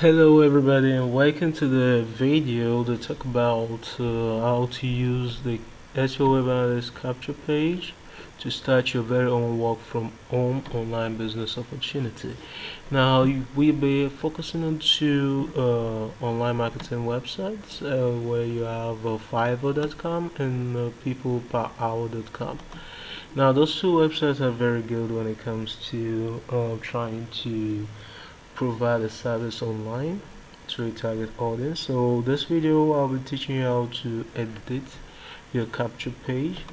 Hello everybody and welcome to the video to talk about how to use the SEO Web Analyst capture page to start your very own work from home online business opportunity. Now we'll be focusing on two online marketing websites where you have Fiverr.com and peopleperhour.com. Now those two websites are very good when it comes to trying to provide a service online to a target audience. So this video I'll be teaching you how to edit your capture page.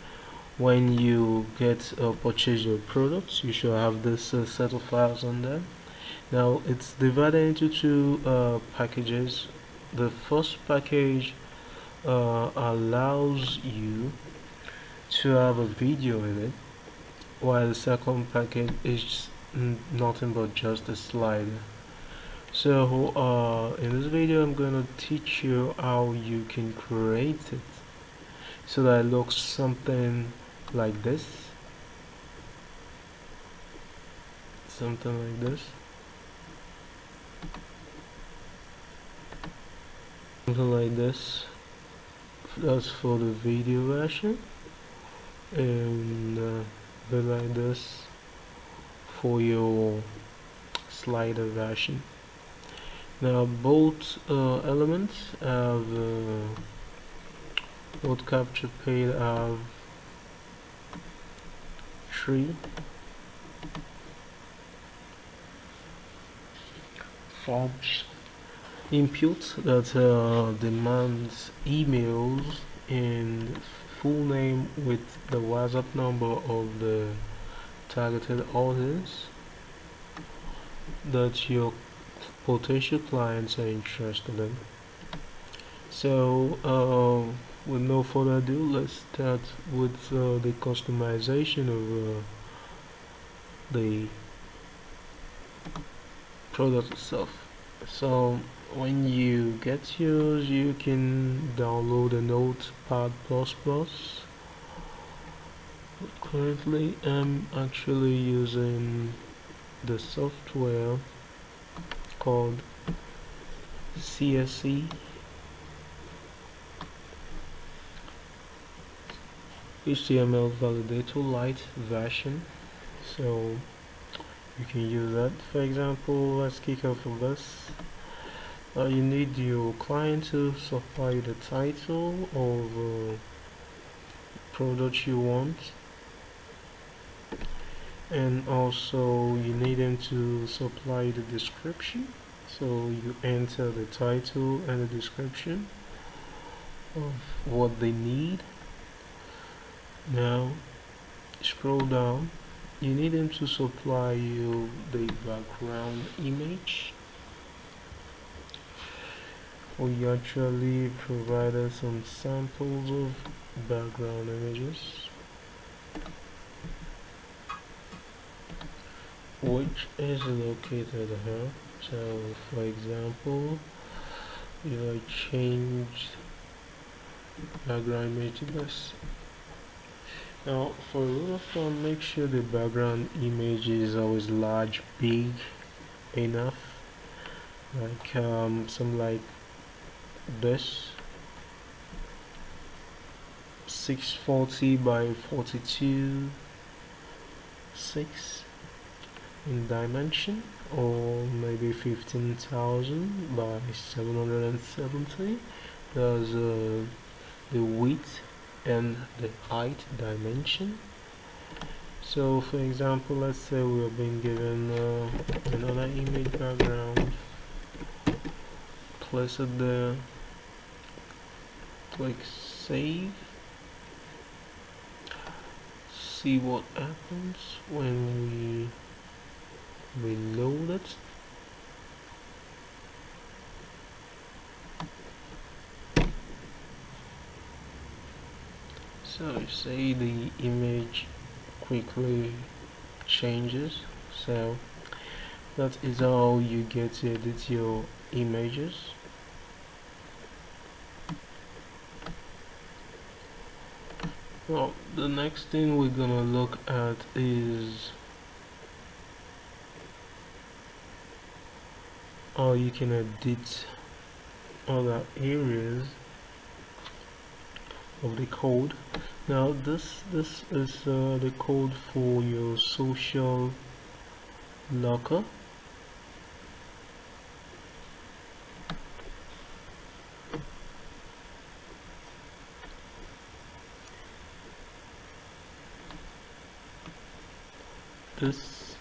When you get purchase your products, you should have this set of files on there. Now it's divided into two packages. The first package allows you to have a video in it, while the second package is nothing but just a slider. So in this video I'm going to teach you how you can create it so that it looks something like this, something like this, something like this. That's for the video version, and like this for your slider version. Now both elements have both capture page have three forms input that demands emails and full name with the WhatsApp number of the targeted audience that your potential clients are interested in. So with no further ado, let's start with the customization of the product itself. So when you get yours, you can download a Notepad++. Currently I'm actually using the software called CSE HTML Validator Lite version, so you can use that. For example, let's kick off with this. You need your client to supply the title of product you want, and also you need them to supply the description. So you enter the title and the description of what they need. Now scroll down, you need them to supply you the background image. We actually provided some samples of background images, which is located here. So for example, if I change background image to this. Now for a rule of thumb, make sure the background image is always large, big enough, like some like this, 640 by 42 6 in dimension, or maybe 15,000 by 770. That's the width and the height dimension. So for example, let's say we are being given another image background, place it there, click save, see what happens when we reload it. So say the image quickly changes. So that is how you get to edit your images. Well, the next thing we're gonna look at is or you can edit other areas of the code. Now this is the code for your social locker. This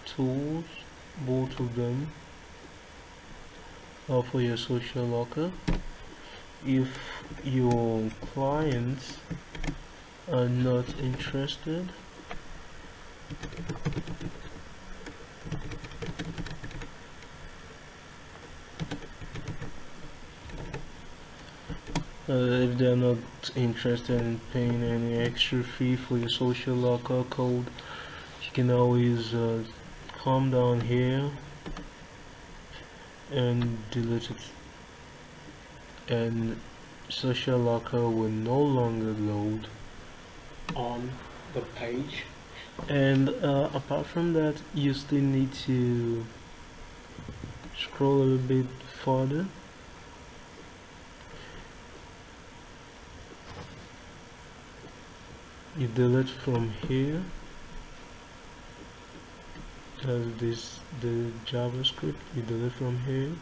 tools, both of them are for your social locker. If your clients are not interested, if they're not interested in paying any extra fee for your social locker code, you can always come down here and delete it, and social locker will no longer load on the page. And apart from that, you still need to scroll a little bit further. You delete from here, as this the JavaScript. You delete from here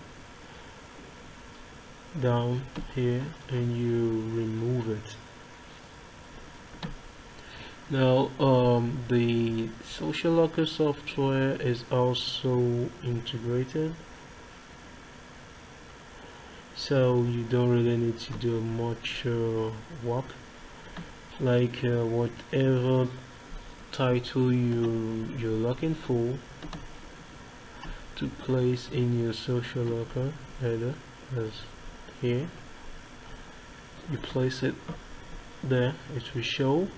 down here and you remove it. Now the social locker software is also integrated, so you don't really need to do much work. Like whatever title you're looking for to place in your social locker header, as here, you place it there. It will show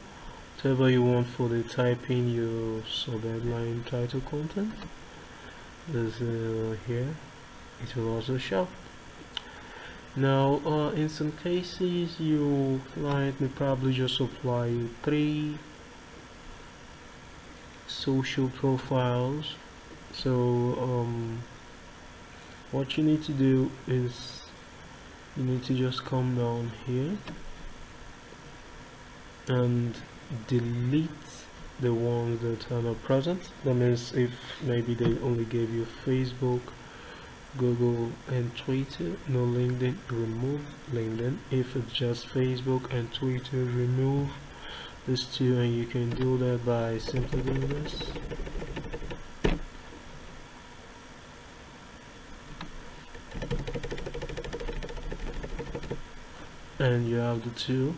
whatever you want for the type in your subheadline title content. There's here, it will also show. Now in some cases your client may probably just apply 3 social profiles. So what you need to do is you need to just come down here and delete the ones that are not present. That means if maybe they only gave you Facebook, Google and Twitter, no LinkedIn, remove LinkedIn. If it's just Facebook and Twitter, remove these two, and you can do that by simply doing this. And you have the two,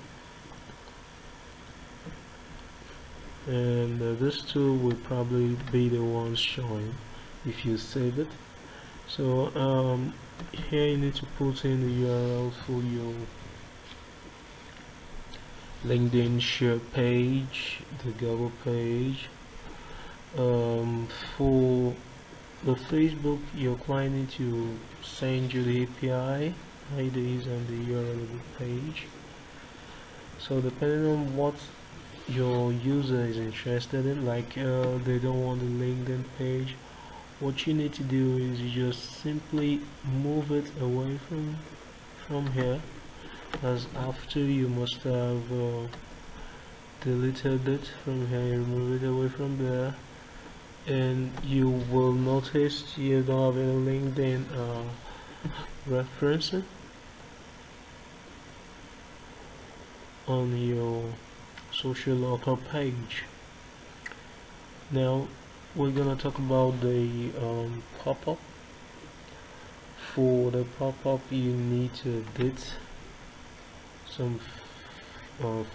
and this two will probably be the ones showing if you save it. So here you need to put in the URL for your LinkedIn share page, the Google page. For the Facebook, your client needs to send you the API IDs and the URL of the page. So depending on what your user is interested in, like they don't want the LinkedIn page, what you need to do is you just simply move it away from here, as after you must have deleted it from here. You remove it away from there, and you will notice you don't have any LinkedIn reference on your social local page. Now we're gonna talk about the pop-up. For the pop-up, you need to edit some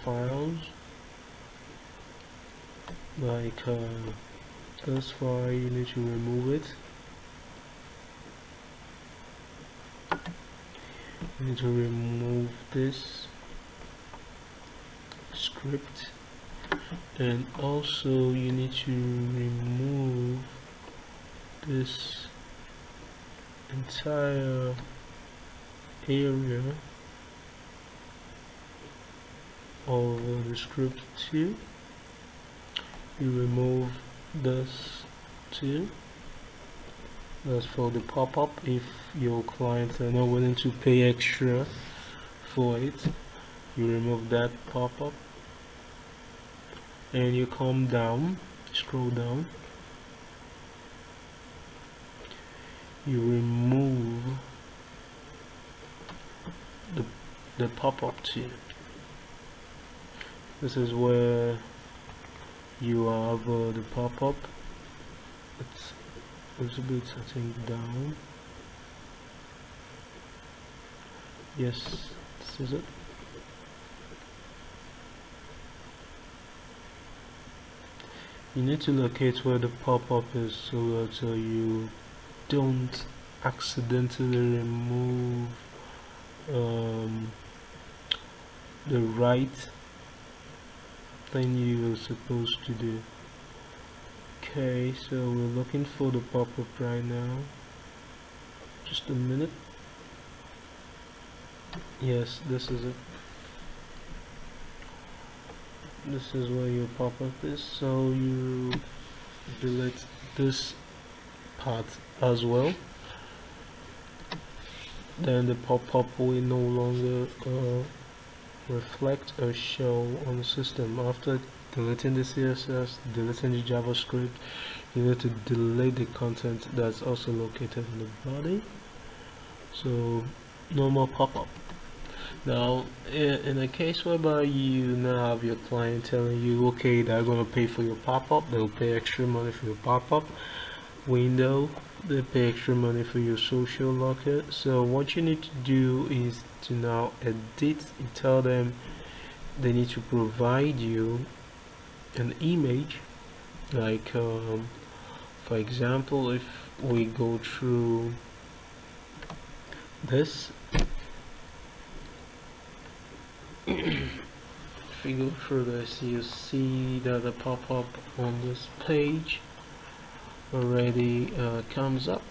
files, like this file. You need to remove it. You need to remove this script, and also you need to remove this entire area of the script too. You remove this too. That's for the pop-up. If your clients are not willing to pay extra for it, you remove that pop-up and you come down, scroll down, you remove the pop-up too. This is where you have the pop-up. It's a little bit, I think, down. Yes, this is it. You need to locate where the pop-up is so that you don't accidentally remove the right thing you're supposed to do. Okay, so we're looking for the pop-up right now. Just a minute. Yes, this is it. This is where your pop-up is, so you delete this part as well. Then the pop-up will no longer reflect or show on the system. After deleting the CSS, deleting the JavaScript, you need to delete the content that's also located in the body, so no more pop-up. Now in a case whereby you now have your client telling you, okay, they're going to pay for your pop-up, they'll pay extra money for your pop-up window, they pay extra money for your social locker. So what you need to do is to now edit. You tell them they need to provide you an image, like for example, if we go through this, if we go through this, you see that the pop-up on this page already comes up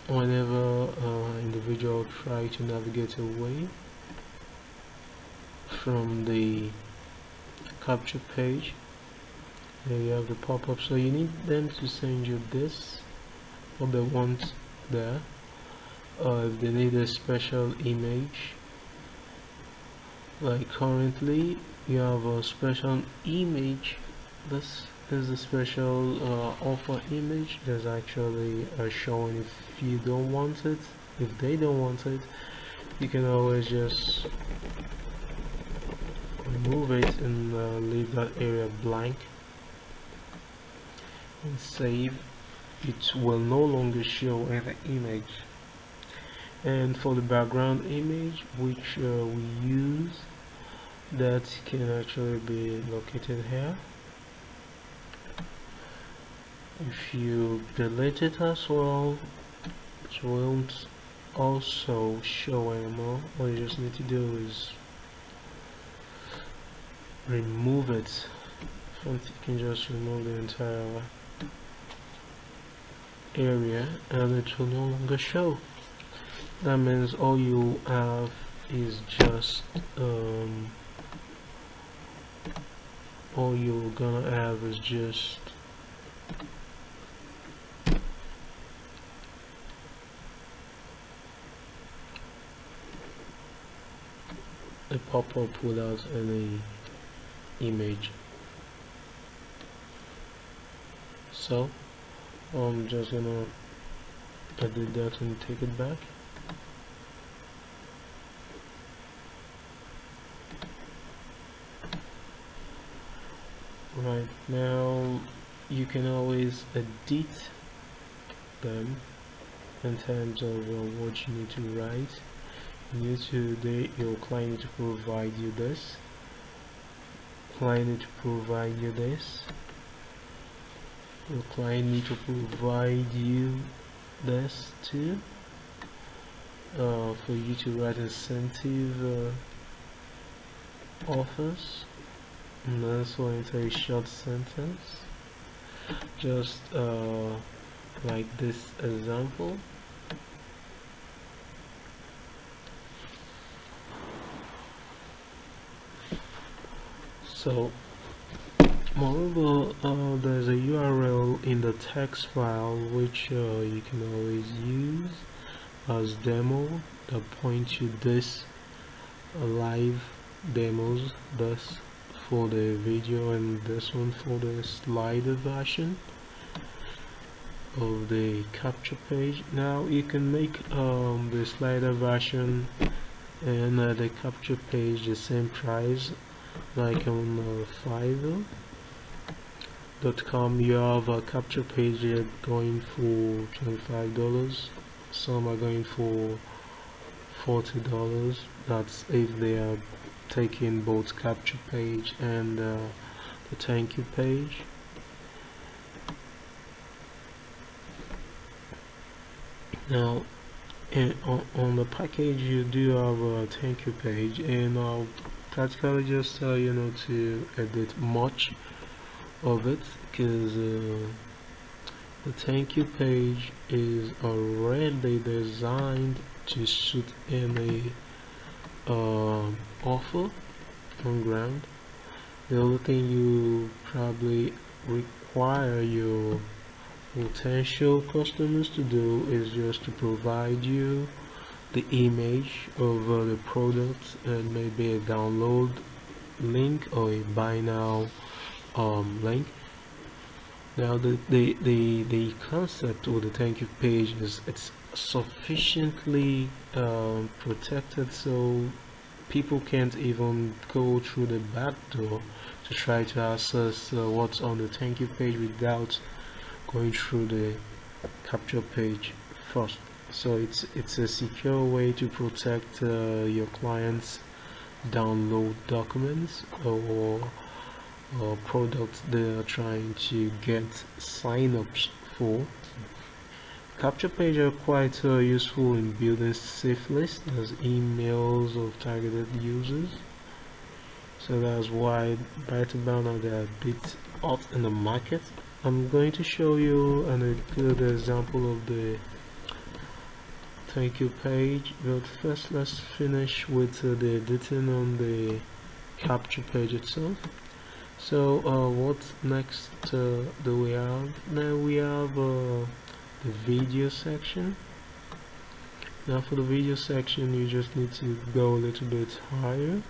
whenever individual try to navigate away from the capture page. There you have the pop-up. So you need them to send you this, what they want there. If they need a special image, like currently you have a special image. This is a special offer image that's actually showing. If you don't want it, if they don't want it, you can always just remove it and leave that area blank and save. It will no longer show any image. And for the background image, which we use, that can actually be located here. If you delete it as well, it won't also show anymore. What you just need to do is remove it. You can just remove the entire area and it will no longer show. That means all you have is just all you're gonna have is just a pop-up without any image. So I'm just gonna edit that and take it back. Right, now you can always edit them in terms of what you need to write. Your client need to provide you this. Client need to provide you this. Your client need to provide you this too. For you to write incentive offers, and also enter a short sentence, just like this example. So Moreover, there's a URL in the text file which you can always use as demo that points to this live demos, this for the video and this one for the slider version of the capture page. Now you can make the slider version and the capture page the same price like on Fiverr.com. You have a capture page here going for $25, some are going for $40. That's if they are taking both capture page and the thank you page. Now on the package you do have a thank you page, and I'll practically just tell you not to edit much of it because the thank you page is already designed to suit any offer on ground. The only thing you probably require your potential customers to do is just to provide you the image of the product and maybe a download link or a buy now link. Now the concept of the thank you page is it's sufficiently protected so people can't even go through the back door to try to access what's on the thank you page without going through the capture page first. So it's a secure way to protect your clients' download documents or products they are trying to get sign-ups for. Capture page are quite useful in building safe lists as emails of targeted users. So that's why right about now they are a bit hot in the market. I'm going to show you a good example of the thank you page, but first let's finish with the editing on the capture page itself. So what next do we have? Now we have the video section. Now for the video section you just need to go a little bit higher.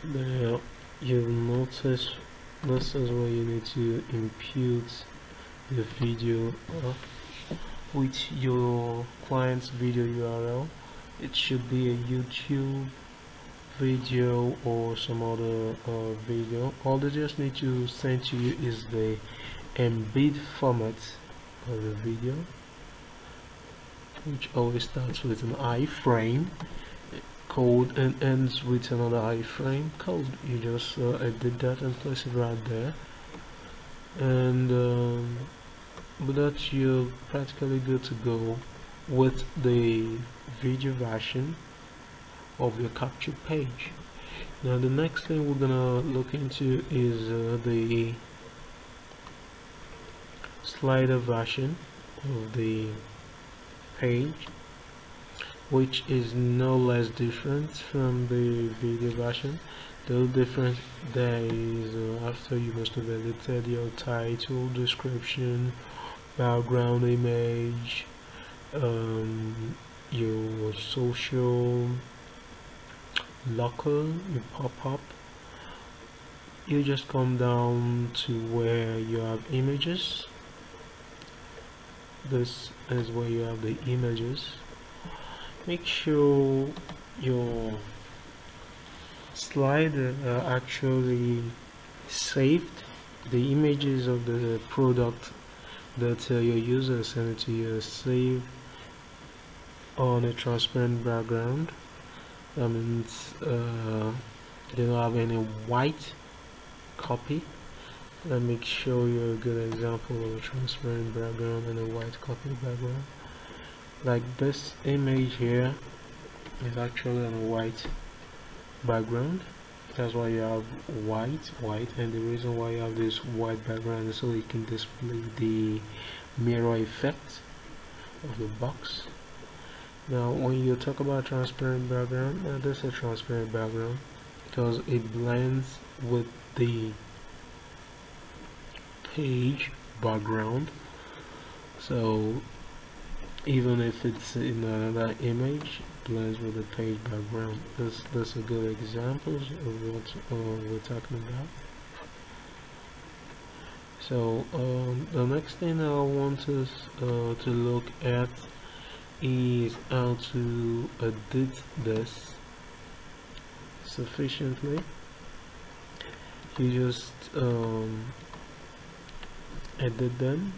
There you'll notice this is where you need to impute the video with your client's video URL. It should be a YouTube video or some other video. All they just need to send to you is the embed format of the video, which always starts with an iframe code and ends with another iframe code. You just edit that and place it right there, and with that you're practically good to go with the video version of your capture page. Now the next thing we're gonna look into is the slider version of the page, which is no less different from the video version. The only difference there is after you must have edited your title, description, background image, your social local, your pop-up, you just come down to where you have images. This is where you have the images. Make sure your slider are actually saved. The images of the product that your user sent to you are saved on a transparent background. That means they don't have any white copy. Let me show you a good example of a transparent background and a white copy background. Like this image here is actually on a white background. That's why you have white, and the reason why you have this white background is so you can display the mirror effect of the box. Now when you talk about transparent background, this is a transparent background because it blends with the page background. So even if it's in another image, it blends with the page background. This are good examples of what we're talking about. So the next thing I want us to look at is how to edit this sufficiently. You just edit them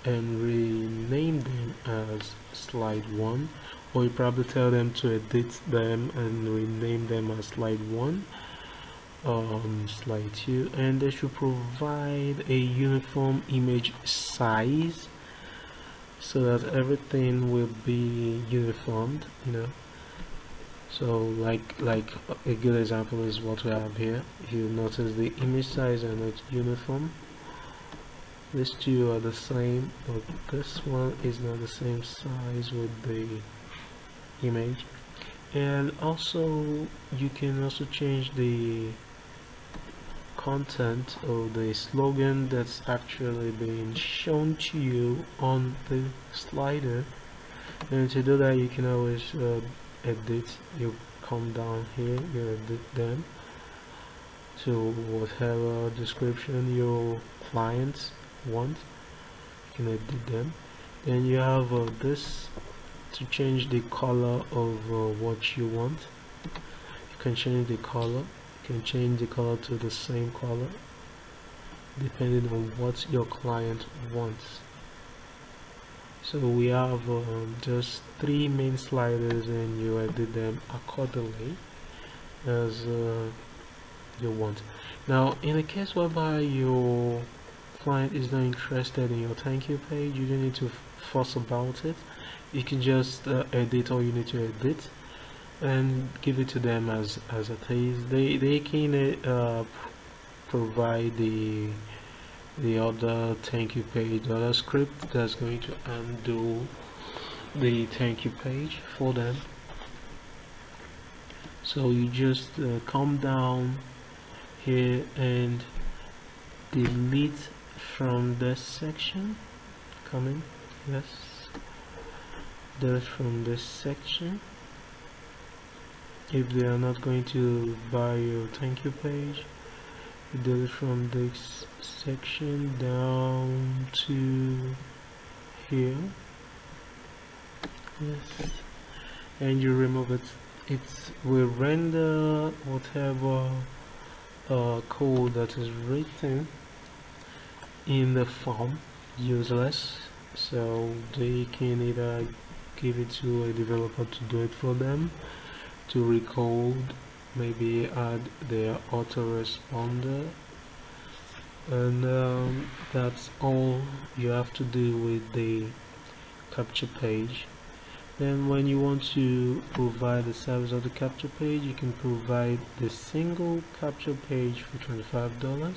and rename them as slide 1, or you probably tell them to edit them and rename them as slide 1, slide 2, and they should provide a uniform image size so that everything will be uniformed, you know. So like a good example is what we have here. If you notice, the image size are not uniform. These two are the same, but this one is not the same size with the image. And also you can also change the content or the slogan that's actually being shown to you on the slider. And to do that, you can always edit. You come down here, you edit them to whatever description your clients want. You can edit them. Then you have this to change the color of what you want. You can change the color. You can change the color to the same color depending on what your client wants. So we have just 3 main sliders, and you edit them accordingly as you want. Now in a case whereby your client is not interested in your thank you page, you don't need to fuss about it. You can just edit all you need to edit and give it to them as it is. They can provide the other thank you page, the other script that's going to undo the thank you page for them. So you just come down here and delete from this section. Yes, delete from this section. If they are not going to buy your thank you page, you delete from this section down to here. Yes, and you remove it. It will render whatever code that is written in the form useless, so they can either give it to a developer to do it for them, to recode, maybe add their autoresponder, and that's all you have to do with the capture page. Then when you want to provide the service of the capture page, you can provide the single capture page for $25.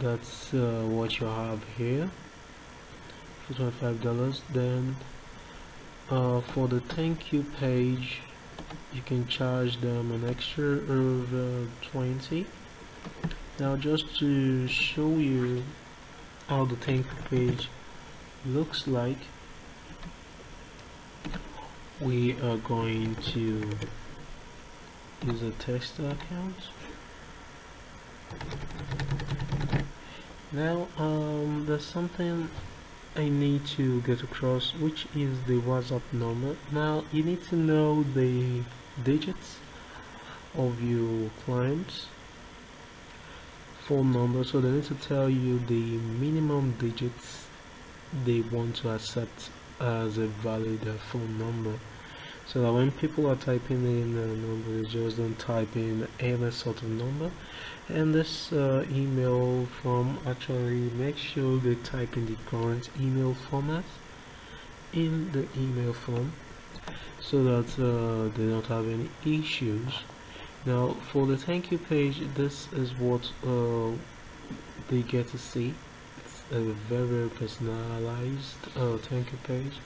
That's what you have here for $25. Then for the thank you page, you can charge them an extra of 20. Now just to show you how the thank you page looks like, we are going to use a tester account. Now there's something I need to get across, which is the WhatsApp number. Now you need to know the digits of your client's phone number, so they need to tell you the minimum digits they want to accept as a valid phone number, so that when people are typing in a number, they just don't type in any sort of number. And this email form, actually make sure they type in the current email format in the email form, so that they don't have any issues. Now for the thank you page, this is what they get to see. It's a very personalized thank you page.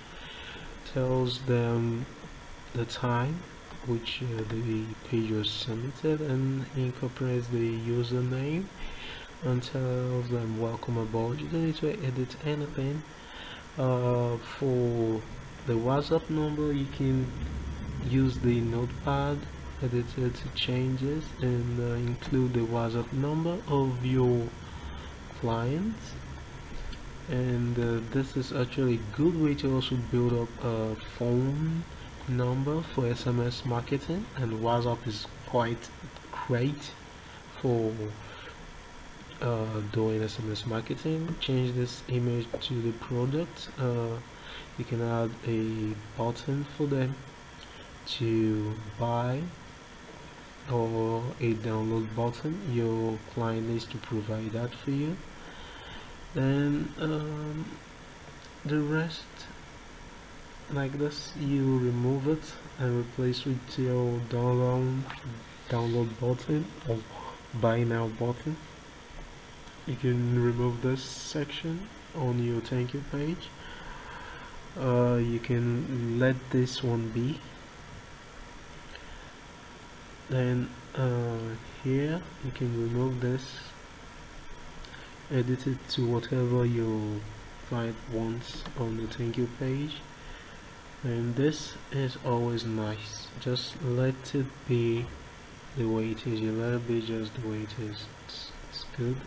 tells them the time which the page was submitted, and incorporates the username and tells them welcome aboard. You don't need to edit anything. For the WhatsApp number, you can use the notepad editor to change it and include the WhatsApp number of your client. And this is actually a good way to also build up a phone number for SMS marketing, and WhatsApp is quite great for doing SMS marketing. Change this image to the product. You can add a button for them to buy, or a download button. Your client needs to provide that for you. Then the rest, like this, you remove it and replace with your download button or buy now button. You can remove this section on your thank you page. You can let this one be. Then here you can remove this, edit it to whatever your client wants on the thank you page. And this is always nice. Just let it be the way it is. You let it be just the way it is. It's good.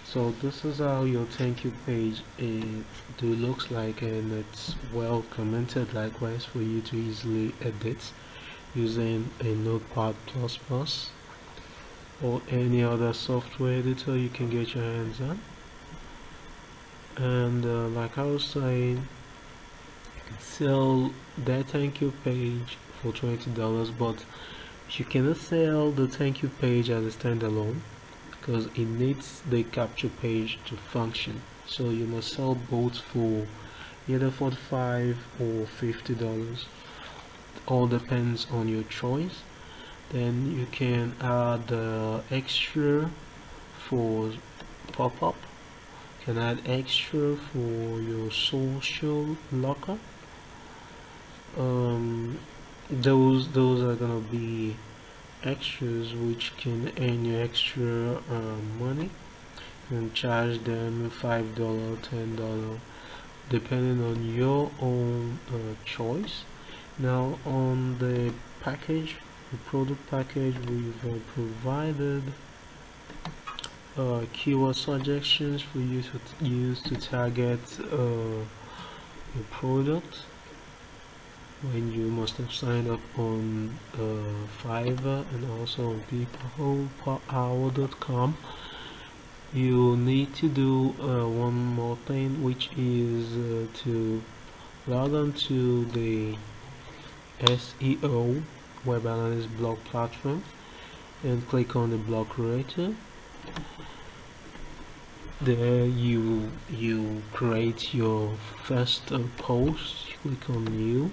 So this is how your thank you page looks like, and it's well commented likewise for you to easily edit using a Notepad++ or any other software editor you can get your hands on. And like I was saying, sell that thank you page for $20, but you cannot sell the thank you page as a standalone because it needs the capture page to function. So you must sell both for either $45 or $50. All depends on your choice. Then you can add extra for pop-up. You can add extra for your social locker. Those are gonna be extras which can earn you extra money, and charge them $5, $10, depending on your own choice. Now on the package, the product package, we've provided keyword suggestions for you to use to target your product. When you must have signed up on Fiverr and also on peopleperhour.com, you need to do one more thing, which is to log on to the SEO Web Analyst blog platform and click on the blog creator. There you create your first post. You click on new,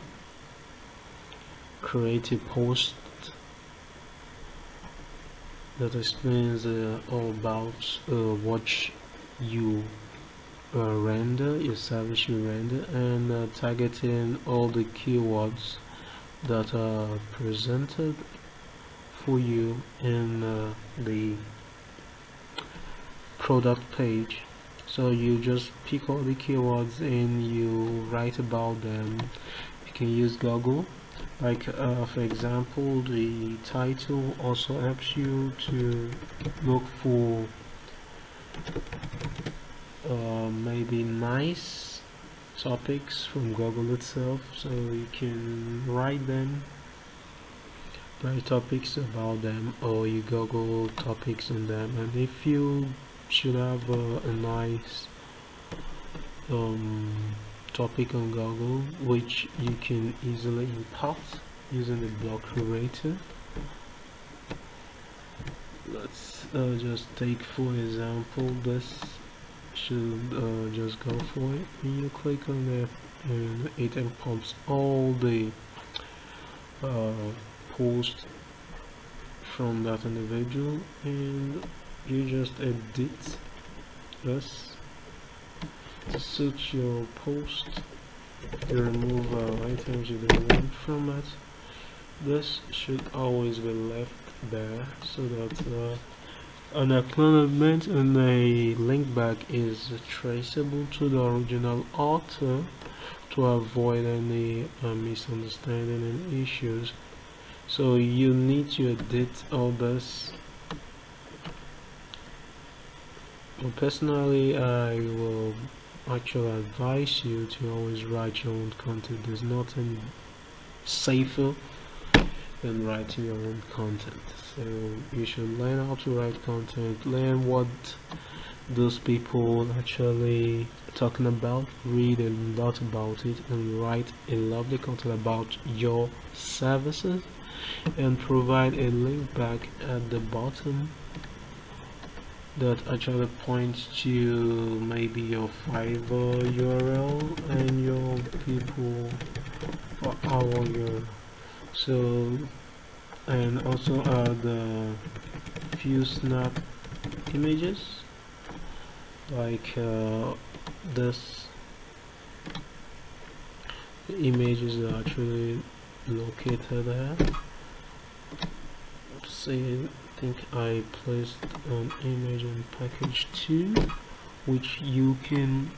create a post that explains all about what you render, your service you render, and targeting all the keywords that are presented for you in the product page. So you just pick all the keywords and you write about them. You can use Google, like for example, the title also helps you to look for maybe nice topics from Google itself, so you can write topics about them, or you Google topics on them. And if you should have a nice topic on Google which you can easily import using the blog creator, let's just take for example this. Should just go for it, and you click on there and it imports all the posts from that individual, and you just edit this to suit your post. You remove items you don't want from it. This should always be left there so that an acknowledgement and a link back is traceable to the original author to avoid any misunderstanding and issues. So you need to edit all this. Well, personally, I will actually advise you to always write your own content. There's nothing safer than writing your own content. So you should learn how to write content, learn what those people actually talking about, read a lot about it, and write a lovely content about your services, and provide a link back at the bottom that actually points to maybe your Fiverr URL and your people or our URL. So, and also the few snap images like this. The images are actually located there. See, I think I placed an image in package 2, which you can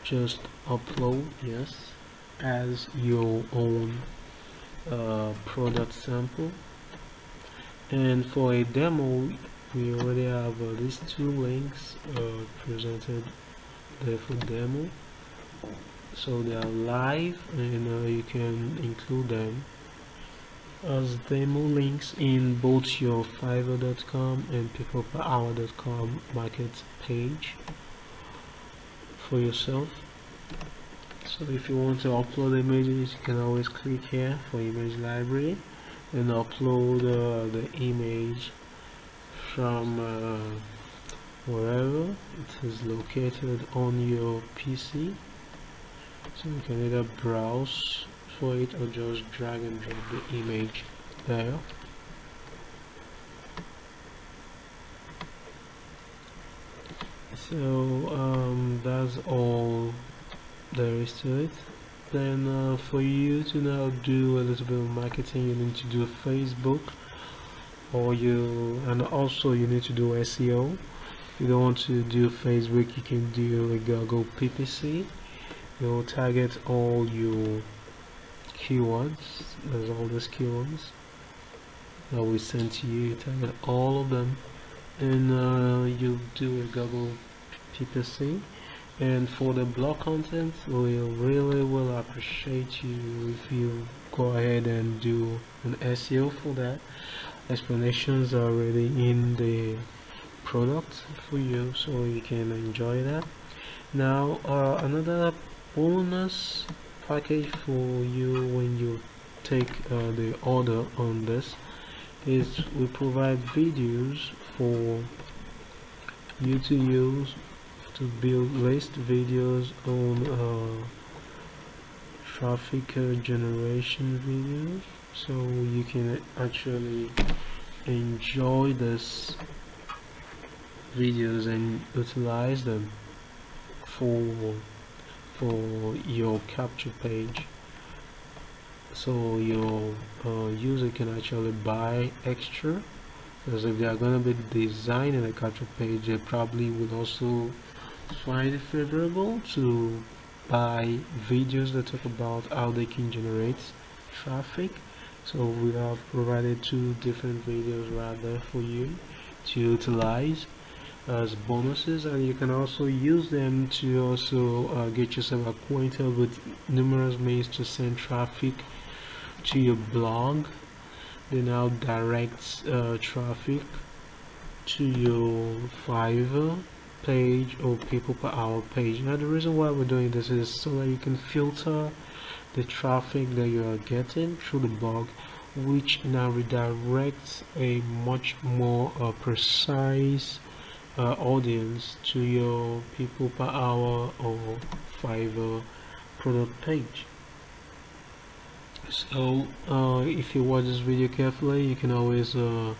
just upload, yes, as your own product sample. And for a demo, we already have these two links presented there for demo, so they are live, and you can include them as demo links in both your fiverr.com and peopleperhour.com market page for yourself. So if you want to upload images, you can always click here for image library and upload the image from wherever it is located on your PC. So you can either browse for it or just drag and drop the image there. So that's all there is to it. Then for you to now do a little bit of marketing, you need to do Facebook, and also you need to do SEO. If you don't want to do Facebook, you can do a Google PPC. You'll target all your keywords. There's all these keywords that we send to you. You target all of them, and you do a Google PPC. And for the blog content, we really will appreciate you if you go ahead and do an SEO for that. Explanations are already in the product for you, so you can enjoy that. Now another bonus package for you when you take the order on this is we provide videos for you to use to build list videos on traffic generation videos, so you can actually enjoy this videos and utilize them for your capture page. So your user can actually buy extra, because if they are going to be designing a capture page, they probably would also find it favorable to buy videos that talk about how they can generate traffic. So we have provided 2 different videos right there for you to utilize as bonuses, and you can also use them to also get yourself acquainted with numerous means to send traffic to your blog. They now direct traffic to your Fiverr page or people per hour page. Now the reason why we're doing this is so that you can filter the traffic that you are getting through the blog, which now redirects a much more precise audience to your people per hour or Fiverr product page. So if you watch this video carefully, you can always go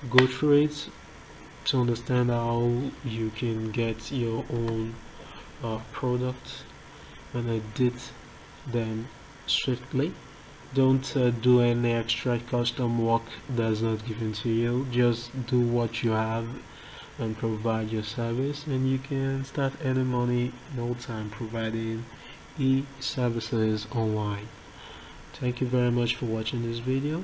through it to understand how you can get your own product and edit them swiftly. Don't do any extra custom work that's not given to you. Just do what you have and provide your service, and you can start earning money in no time providing e-services online. Thank you very much for watching this video.